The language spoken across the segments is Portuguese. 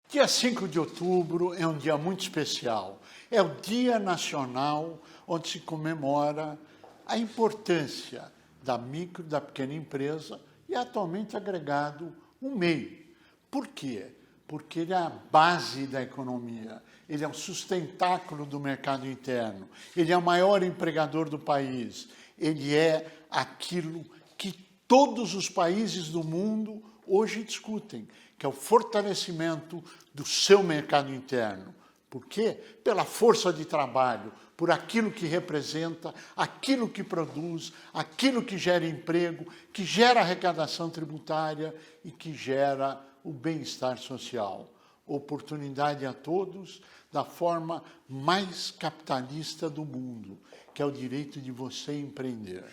Dia 5 de outubro é um dia muito especial. É o Dia Nacional onde se comemora a importância da micro, da pequena empresa e atualmente agregado o MEI. Por quê? Porque ele é a base da economia, ele é o sustentáculo do mercado interno, ele é o maior empregador do país, ele é aquilo que todos os países do mundo hoje discutem, que é o fortalecimento do seu mercado interno. Por quê? Pela força de trabalho, por aquilo que representa, aquilo que produz, aquilo que gera emprego, que gera arrecadação tributária e que gera o bem-estar social. Oportunidade a todos da forma mais capitalista do mundo, que é o direito de você empreender.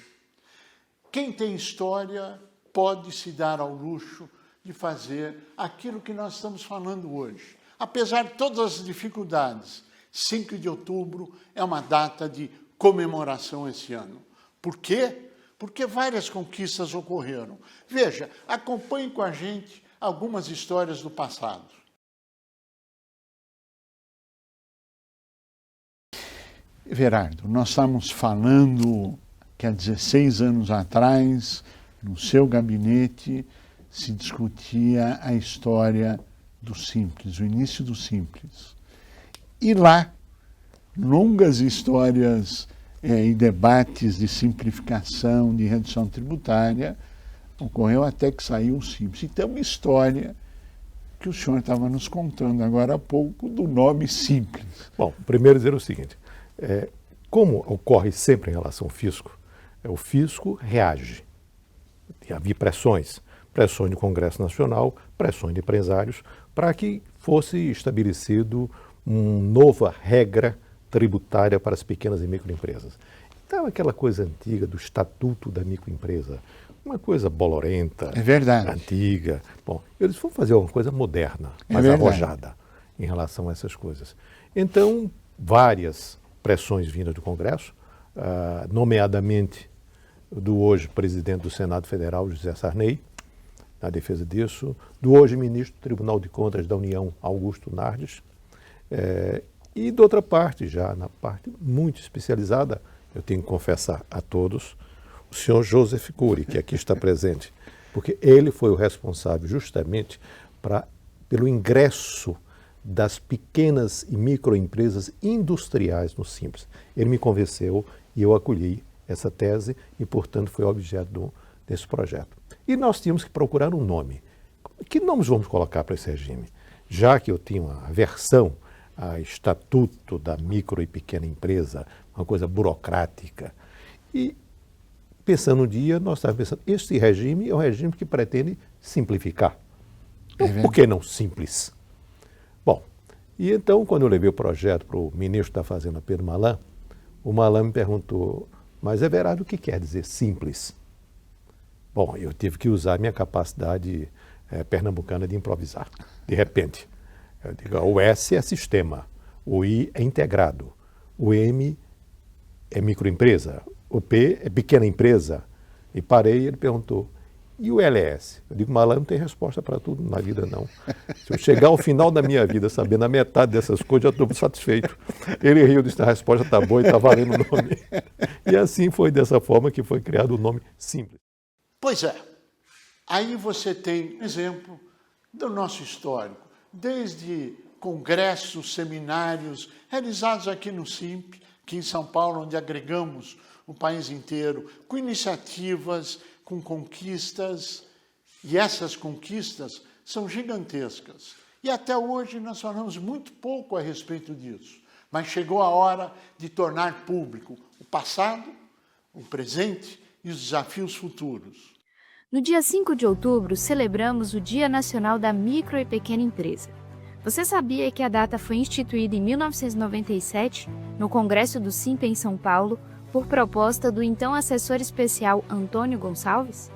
Quem tem história pode se dar ao luxo de fazer aquilo que nós estamos falando hoje. Apesar de todas as dificuldades, 5 de outubro é uma data de comemoração esse ano. Por quê? Porque várias conquistas ocorreram. Veja, acompanhe com a gente algumas histórias do passado. Everardo, nós estamos falando que há 16 anos atrás, no seu gabinete, se discutia a história do Simples, o início do Simples. E lá, longas histórias e debates de simplificação, de redução tributária, ocorreu até que saiu o Simples. E tem uma história que o senhor estava nos contando agora há pouco do nome Simples. Bom, primeiro dizer o seguinte, como ocorre sempre em relação ao fisco, o fisco reage. Havia pressões do Congresso Nacional, pressões de empresários, para que fosse estabelecido uma nova regra tributária para as pequenas e microempresas. Então, aquela coisa antiga do Estatuto da Microempresa, uma coisa bolorenta, é verdade, antiga. Bom, eles foram fazer uma coisa moderna, mais arrojada em relação a essas coisas. Então, várias pressões vindas do Congresso, nomeadamente do hoje presidente do Senado Federal, José Sarney, na defesa disso, do hoje ministro do Tribunal de Contas da União, Augusto Nardes, e de outra parte, já na parte muito especializada, eu tenho que confessar a todos, o senhor Joseph Cury, que aqui está presente, porque ele foi o responsável justamente pelo ingresso das pequenas e microempresas industriais no Simples. Ele me convenceu e eu acolhi essa tese e, portanto, foi objeto desse projeto. E nós tínhamos que procurar um nome. Que nomes vamos colocar para esse regime? Já que eu tinha uma aversão a estatuto da micro e pequena empresa, uma coisa burocrática. E, pensando um dia, nós estávamos pensando, este regime é um regime que pretende simplificar. Por que não simples? Bom, e então, quando eu levei o projeto para o ministro da Fazenda, Pedro Malan, o Malan me perguntou, mas Everardo, o que quer dizer simples? Bom, eu tive que usar a minha capacidade pernambucana de improvisar, de repente. Eu digo, o S é sistema, o I é integrado, o M é microempresa, o P é pequena empresa. E parei e ele perguntou, e o LS? Eu digo, Malan, não tem resposta para tudo na vida, não. Se eu chegar ao final da minha vida sabendo a metade dessas coisas, já estou satisfeito. Ele riu, disse, a resposta está boa e está valendo o nome. E assim foi dessa forma que foi criado o nome Simples. Pois é. Aí você tem um exemplo do nosso histórico, desde congressos, seminários realizados aqui no SIMP, aqui em São Paulo, onde agregamos o país inteiro, com iniciativas, com conquistas, e essas conquistas são gigantescas. E até hoje nós falamos muito pouco a respeito disso, mas chegou a hora de tornar público o passado, o presente e os desafios futuros. No dia 5 de outubro, celebramos o Dia Nacional da Micro e Pequena Empresa. Você sabia que a data foi instituída em 1997, no Congresso do SIMP em São Paulo, por proposta do então assessor especial Antônio Gonçalves?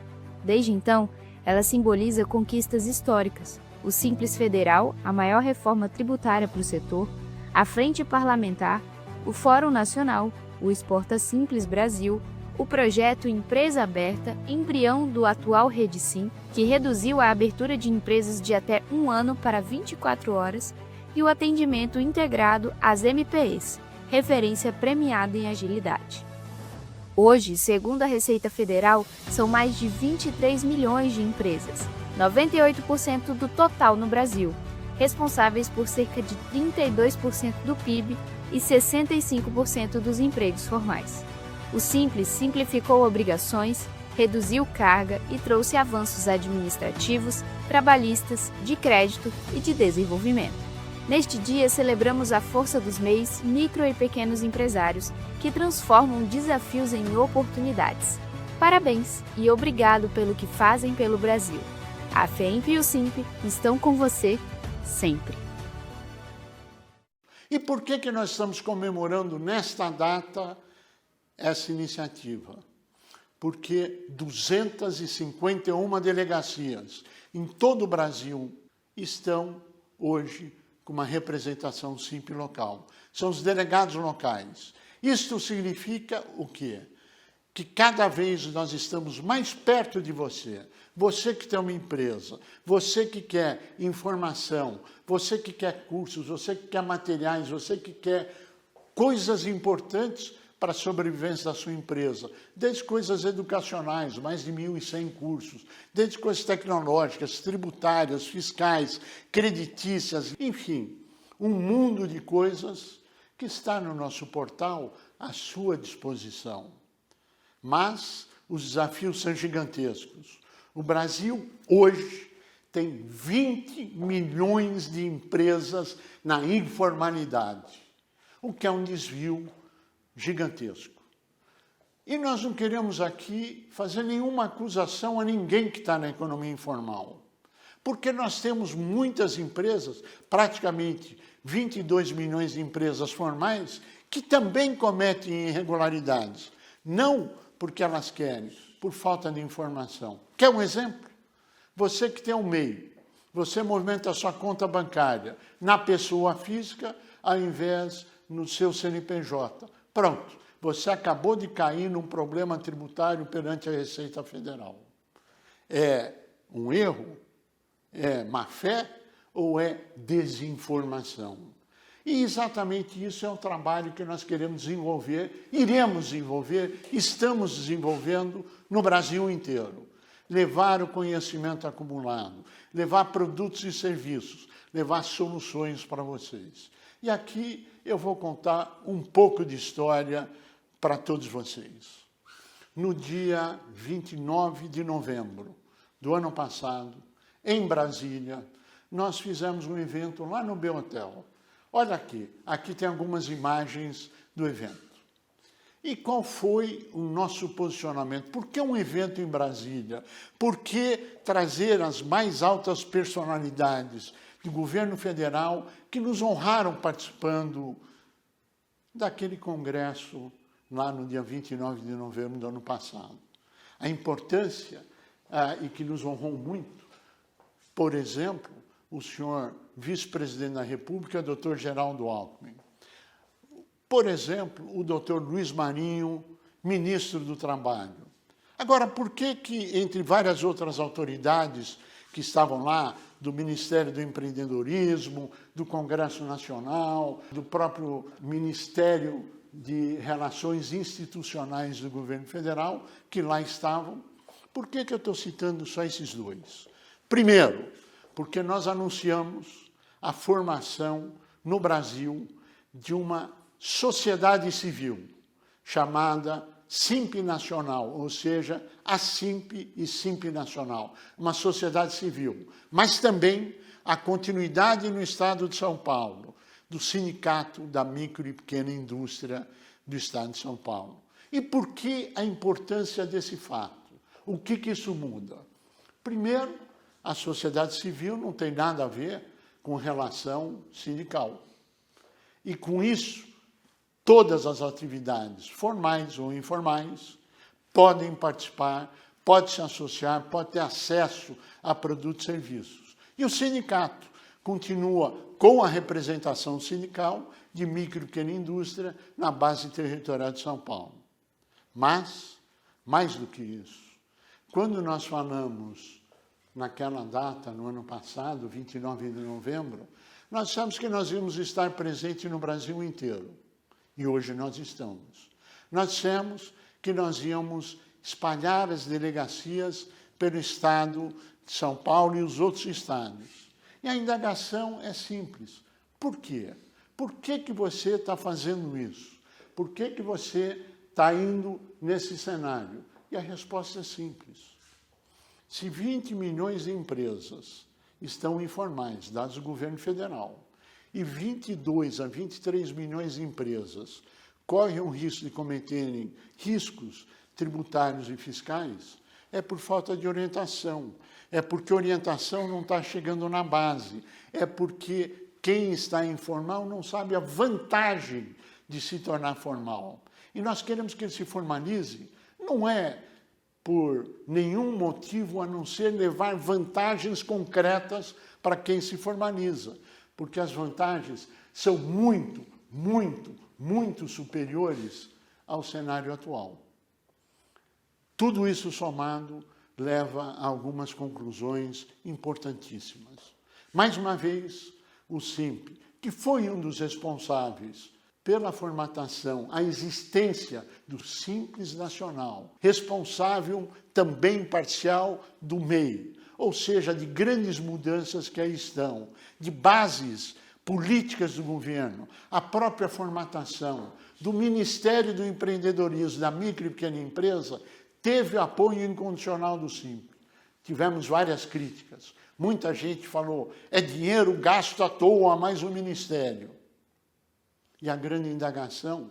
Desde então, ela simboliza conquistas históricas, o Simples Federal, a maior reforma tributária para o setor, a Frente Parlamentar, o Fórum Nacional, o Exporta Simples Brasil, o projeto Empresa Aberta, embrião do atual RedeSim, que reduziu a abertura de empresas de até 1 ano para 24 horas, e o atendimento integrado às MPEs, referência premiada em agilidade. Hoje, segundo a Receita Federal, são mais de 23 milhões de empresas, 98% do total no Brasil, responsáveis por cerca de 32% do PIB e 65% dos empregos formais. O Simples simplificou obrigações, reduziu carga e trouxe avanços administrativos, trabalhistas, de crédito e de desenvolvimento. Neste dia, celebramos a força dos MEIs, micro e pequenos empresários, que transformam desafios em oportunidades. Parabéns e obrigado pelo que fazem pelo Brasil. A FEMP e o Simp estão com você sempre. E por que nós estamos comemorando nesta data essa iniciativa? Porque 251 delegacias em todo o Brasil estão hoje com uma representação Simp local. São os delegados locais. Isto significa o quê? Que cada vez nós estamos mais perto de você. Você que tem uma empresa, você que quer informação, você que quer cursos, você que quer materiais, você que quer coisas importantes para a sobrevivência da sua empresa, desde coisas educacionais, mais de 1.100 cursos, desde coisas tecnológicas, tributárias, fiscais, creditícias, enfim, um mundo de coisas que está no nosso portal à sua disposição. Mas os desafios são gigantescos. O Brasil, hoje, tem 20 milhões de empresas na informalidade, o que é um desvio gigantesco. E nós não queremos aqui fazer nenhuma acusação a ninguém que está na economia informal, porque nós temos muitas empresas, praticamente 22 milhões de empresas formais, que também cometem irregularidades, não porque elas querem, por falta de informação. Quer um exemplo? Você que tem um MEI, você movimenta a sua conta bancária na pessoa física, ao invés no seu CNPJ. Pronto, você acabou de cair num problema tributário perante a Receita Federal. É um erro? É má-fé ou é desinformação? E exatamente isso é o trabalho que nós queremos desenvolver, iremos desenvolver, estamos desenvolvendo no Brasil inteiro. Levar o conhecimento acumulado, levar produtos e serviços, levar soluções para vocês. E aqui eu vou contar um pouco de história para todos vocês. No dia 29 de novembro do ano passado, em Brasília, nós fizemos um evento lá no Behotel. Olha aqui tem algumas imagens do evento. E qual foi o nosso posicionamento? Por que um evento em Brasília? Por que trazer as mais altas personalidades do governo federal que nos honraram participando daquele congresso lá no dia 29 de novembro do ano passado? A importância, e que nos honrou muito, por exemplo, o senhor vice-presidente da República, Dr. Geraldo Alckmin. Por exemplo, o Dr. Luiz Marinho, ministro do Trabalho. Agora, por que entre várias outras autoridades que estavam lá, do Ministério do Empreendedorismo, do Congresso Nacional, do próprio Ministério de Relações Institucionais do Governo Federal, que lá estavam, por que eu estou citando só esses dois? Primeiro, porque nós anunciamos a formação no Brasil de uma sociedade civil chamada Simp Nacional, ou seja, a Simp e Simp Nacional, uma sociedade civil, mas também a continuidade no estado de São Paulo, do Sindicato da Micro e Pequena Indústria do estado de São Paulo. E por que a importância desse fato? O que isso muda? Primeiro, a sociedade civil não tem nada a ver com relação sindical. E com isso, todas as atividades, formais ou informais, podem participar, podem se associar, podem ter acesso a produtos e serviços. E o sindicato continua com a representação sindical de micro e pequena indústria na base territorial de São Paulo. Mas Mais do que isso, quando nós falamos naquela data, no ano passado, 29 de novembro, nós dissemos que nós íamos estar presentes no Brasil inteiro. E hoje nós estamos. Nós dissemos que nós íamos espalhar as delegacias pelo estado de São Paulo e os outros estados. E a indagação é simples. Por quê? Por que você está fazendo isso? Por que você está indo nesse cenário? E a resposta é simples. Se 20 milhões de empresas estão informais, dados do governo federal, e 22 a 23 milhões de empresas correm o risco de cometerem riscos tributários e fiscais, é por falta de orientação, é porque a orientação não está chegando na base, é porque quem está informal não sabe a vantagem de se tornar formal. E nós queremos que ele se formalize, não é por nenhum motivo a não ser levar vantagens concretas para quem se formaliza, porque as vantagens são muito, muito, muito superiores ao cenário atual. Tudo isso somado leva a algumas conclusões importantíssimas. Mais uma vez, o SINP, que foi um dos responsáveis pela formatação, a existência do Simples Nacional, responsável também parcial do MEI, ou seja, de grandes mudanças que aí estão, de bases políticas do governo, a própria formatação do Ministério do Empreendedorismo, da micro e pequena empresa, teve apoio incondicional do SINP. Tivemos várias críticas. Muita gente falou, é dinheiro gasto à toa, mais um ministério. E a grande indagação,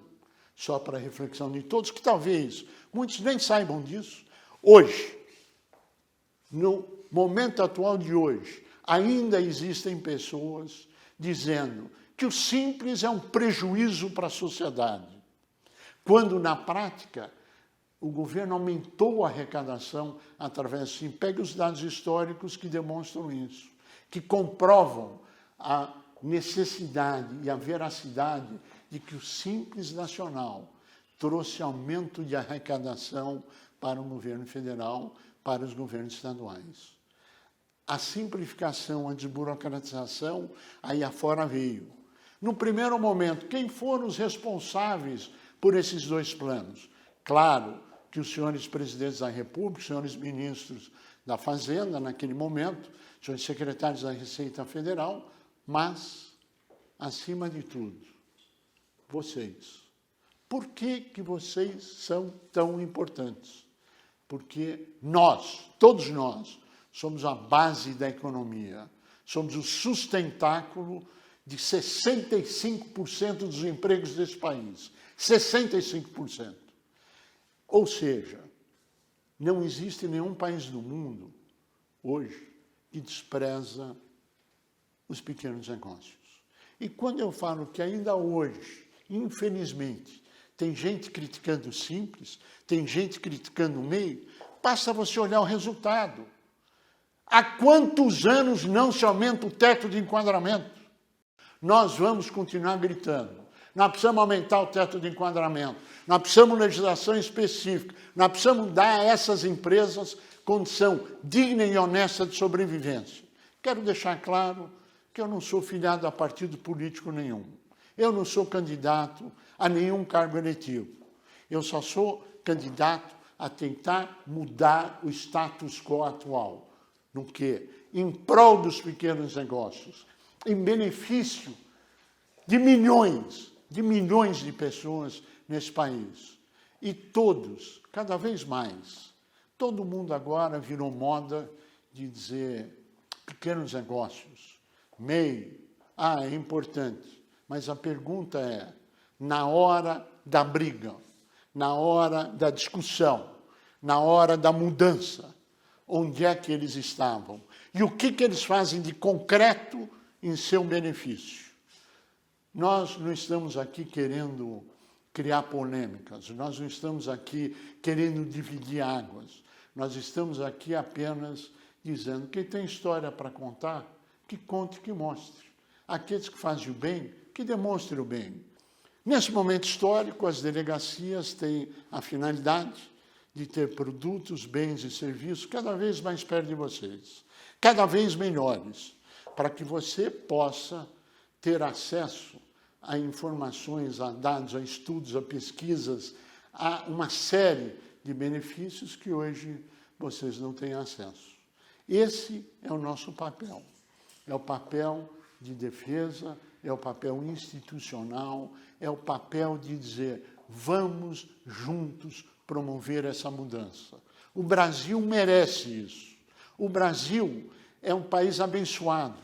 só para a reflexão de todos, que talvez muitos nem saibam disso, hoje, no momento atual de hoje, ainda existem pessoas dizendo que o simples é um prejuízo para a sociedade, quando, na prática, o governo aumentou a arrecadação através do SINP. Pegue os dados históricos que demonstram isso, que comprovam a necessidade e a veracidade de que o Simples Nacional trouxe aumento de arrecadação para o governo federal, para os governos estaduais. A simplificação, a desburocratização, aí afora veio. No primeiro momento, quem foram os responsáveis por esses dois planos? Claro que os senhores presidentes da República, os senhores ministros da Fazenda, naquele momento, os senhores secretários da Receita Federal, mas, acima de tudo, vocês. Por que vocês são tão importantes? Porque nós, todos nós, somos a base da economia, somos o sustentáculo de 65% dos empregos desse país. 65%. Ou seja, não existe nenhum país do mundo, hoje, que despreza os pequenos negócios. E quando eu falo que ainda hoje, infelizmente, tem gente criticando o Simples, tem gente criticando o MEI, basta você olhar o resultado. Há quantos anos não se aumenta o teto de enquadramento? Nós vamos continuar gritando. Nós precisamos aumentar o teto de enquadramento. Nós precisamos de legislação específica. Nós precisamos dar a essas empresas condição digna e honesta de sobrevivência. Quero deixar claro que eu não sou filiado a partido político nenhum. Eu não sou candidato a nenhum cargo eletivo. Eu só sou candidato a tentar mudar o status quo atual. No quê? Em prol dos pequenos negócios, em benefício de milhões de pessoas nesse país. E todos, cada vez mais, todo mundo agora virou moda de dizer pequenos negócios, MEI, é importante. Mas a pergunta é, na hora da briga, na hora da discussão, na hora da mudança, onde é que eles estavam? E o que eles fazem de concreto em seu benefício? Nós não estamos aqui querendo criar polêmicas, nós não estamos aqui querendo dividir águas, nós estamos aqui apenas dizendo que quem tem história para contar, que conte, que mostre. Aqueles que fazem o bem, que demonstrem o bem. Nesse momento histórico, as delegacias têm a finalidade de ter produtos, bens e serviços cada vez mais perto de vocês, cada vez melhores, para que você possa ter acesso a informações, a dados, a estudos, a pesquisas, a uma série de benefícios que hoje vocês não têm acesso. Esse é o nosso papel. É o papel de defesa, é o papel institucional, é o papel de dizer, vamos juntos promover essa mudança. O Brasil merece isso. O Brasil é um país abençoado.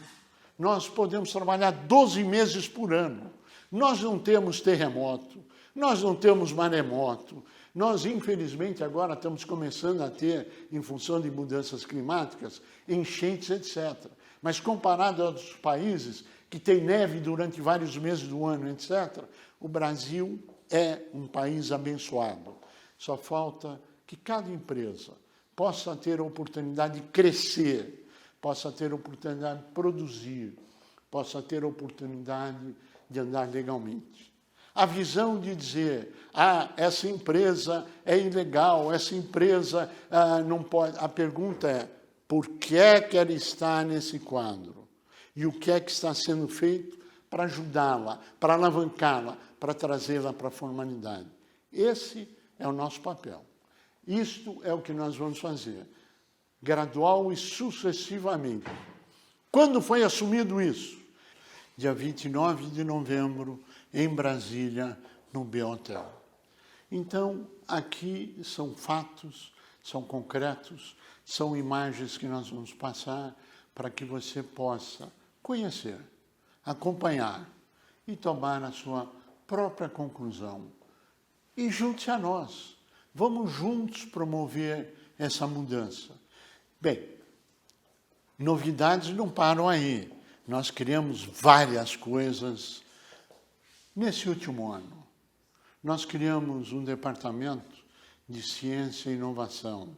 Nós podemos trabalhar 12 meses por ano. Nós não temos terremoto, nós não temos maremoto. Nós, infelizmente, agora estamos começando a ter, em função de mudanças climáticas, enchentes, etc. Mas comparado a outros países que têm neve durante vários meses do ano, etc., o Brasil é um país abençoado. Só falta que cada empresa possa ter a oportunidade de crescer, possa ter a oportunidade de produzir, possa ter a oportunidade de andar legalmente. A visão de dizer, essa empresa é ilegal, essa empresa não pode... A pergunta é, por que é que ela está nesse quadro? E o que é que está sendo feito para ajudá-la, para alavancá-la, para trazê-la para a formalidade? Esse é o nosso papel. Isto é o que nós vamos fazer, gradual e sucessivamente. Quando foi assumido isso? Dia 29 de novembro, em Brasília, no B-Hotel. Então, aqui são fatos, são concretos, são imagens que nós vamos passar para que você possa conhecer, acompanhar e tomar a sua própria conclusão. E junte-se a nós. Vamos juntos promover essa mudança. Bem, novidades não param aí. Nós criamos várias coisas. Nesse último ano, nós criamos um departamento de ciência e inovação.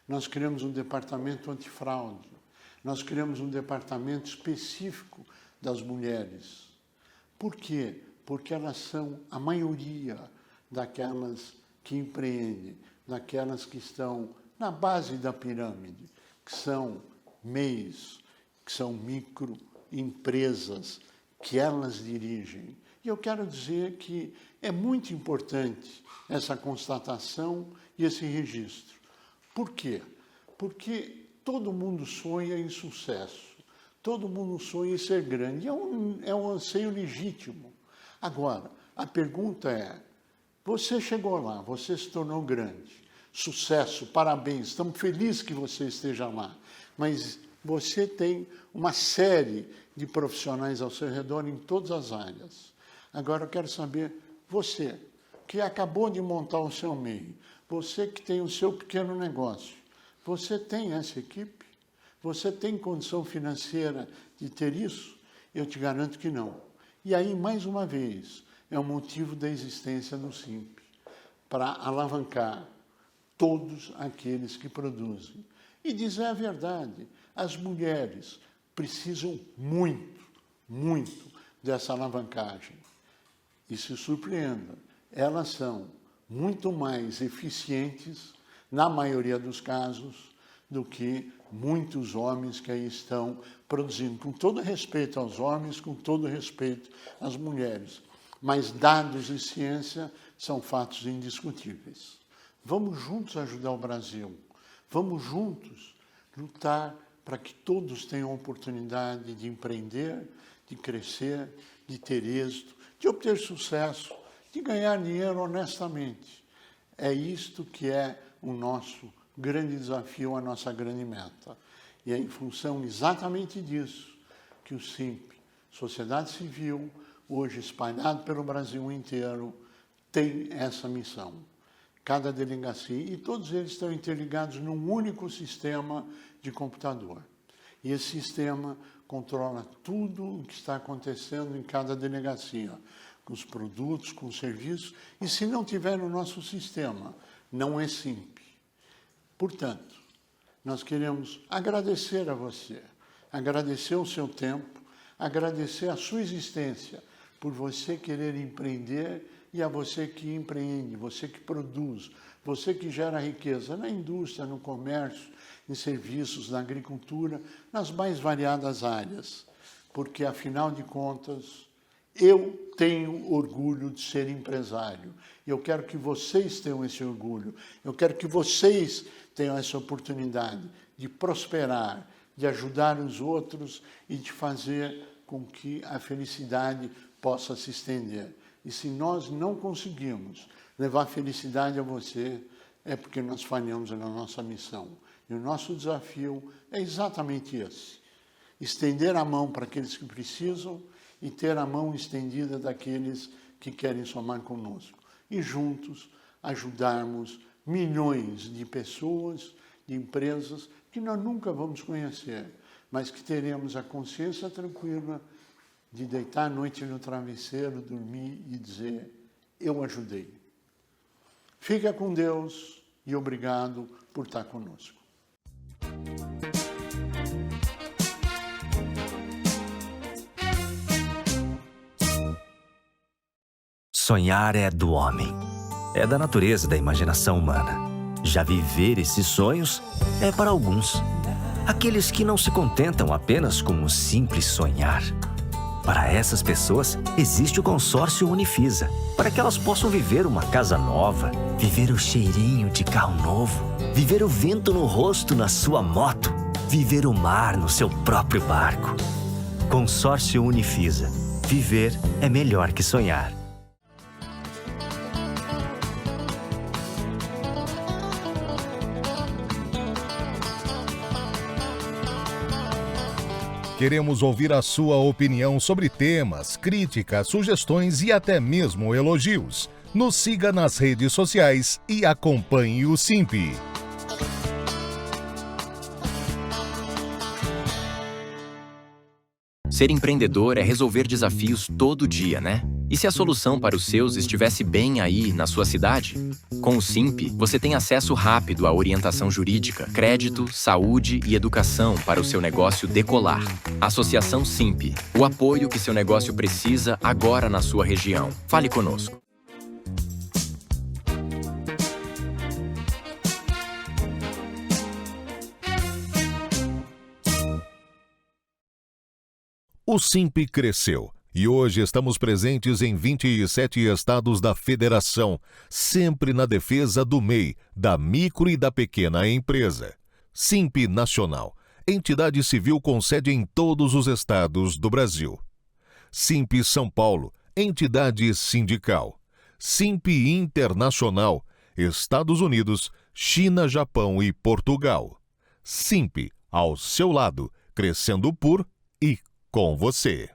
Nós criamos um departamento antifraude. Nós criamos um departamento específico das mulheres. Por quê? Porque elas são a maioria daquelas que empreendem, daquelas que estão na base da pirâmide, que são MEIs, que são microempresas, que elas dirigem. E eu quero dizer que é muito importante essa constatação e esse registro. Por quê? Porque todo mundo sonha em sucesso, todo mundo sonha em ser grande, é um anseio legítimo. Agora, a pergunta é, você chegou lá, você se tornou grande, sucesso, parabéns, estamos felizes que você esteja lá, mas você tem uma série de profissionais ao seu redor em todas as áreas. Agora eu quero saber, você que acabou de montar o seu MEI, você que tem o seu pequeno negócio, você tem essa equipe? Você tem condição financeira de ter isso? Eu te garanto que não. E aí, mais uma vez, é o motivo da existência do SINP, para alavancar todos aqueles que produzem. E dizer a verdade, as mulheres precisam muito, muito dessa alavancagem. E se surpreenda, elas são muito mais eficientes, na maioria dos casos, do que muitos homens que aí estão produzindo. Com todo respeito aos homens, com todo respeito às mulheres. Mas dados e ciência são fatos indiscutíveis. Vamos juntos ajudar o Brasil. Vamos juntos lutar para que todos tenham a oportunidade de empreender, de crescer, de ter êxito, de obter sucesso, de ganhar dinheiro honestamente. É isto que é o nosso grande desafio, a nossa grande meta. E é em função exatamente disso que o SINP, Sociedade Civil, hoje espalhado pelo Brasil inteiro, tem essa missão. Cada delegacia, e todos eles estão interligados num único sistema de computador. E esse sistema controla tudo o que está acontecendo em cada delegacia, com os produtos, com os serviços, e se não tiver no nosso sistema, não é SINP. Portanto, nós queremos agradecer a você, agradecer o seu tempo, agradecer a sua existência, por você querer empreender e a você que empreende, você que produz, você que gera riqueza na indústria, no comércio, em serviços, na agricultura, nas mais variadas áreas. Porque, afinal de contas, eu tenho orgulho de ser empresário. Eu quero que vocês tenham esse orgulho. Eu quero que vocês tenham essa oportunidade de prosperar, de ajudar os outros e de fazer com que a felicidade possa se estender. E se nós não conseguimos levar felicidade a você, é porque nós falhamos na nossa missão. E o nosso desafio é exatamente esse: estender a mão para aqueles que precisam e ter a mão estendida daqueles que querem somar conosco. E juntos ajudarmos milhões de pessoas, de empresas que nós nunca vamos conhecer, mas que teremos a consciência tranquila de deitar à noite no travesseiro, dormir e dizer: eu ajudei. Fica com Deus e obrigado por estar conosco. Sonhar é do homem. É da natureza da imaginação humana. Já viver esses sonhos é para alguns. Aqueles que não se contentam apenas com o simples sonhar. Para essas pessoas, existe o consórcio Unifisa, para que elas possam viver uma casa nova, viver o cheirinho de carro novo, viver o vento no rosto na sua moto, viver o mar no seu próprio barco. Consórcio Unifisa. Viver é melhor que sonhar. Queremos ouvir a sua opinião sobre temas, críticas, sugestões e até mesmo elogios. Nos siga nas redes sociais e acompanhe o SIMP. Ser empreendedor é resolver desafios todo dia, né? E se a solução para os seus estivesse bem aí na sua cidade? Com o SIMP, você tem acesso rápido à orientação jurídica, crédito, saúde e educação para o seu negócio decolar. Associação SIMP, o apoio que seu negócio precisa agora na sua região. Fale conosco. O SIMP cresceu e hoje estamos presentes em 27 estados da federação, sempre na defesa do MEI, da micro e da pequena empresa. SIMP Nacional, entidade civil com sede em todos os estados do Brasil. SIMP São Paulo, entidade sindical. SIMP Internacional, Estados Unidos, China, Japão e Portugal. SIMP, ao seu lado, crescendo por e com você.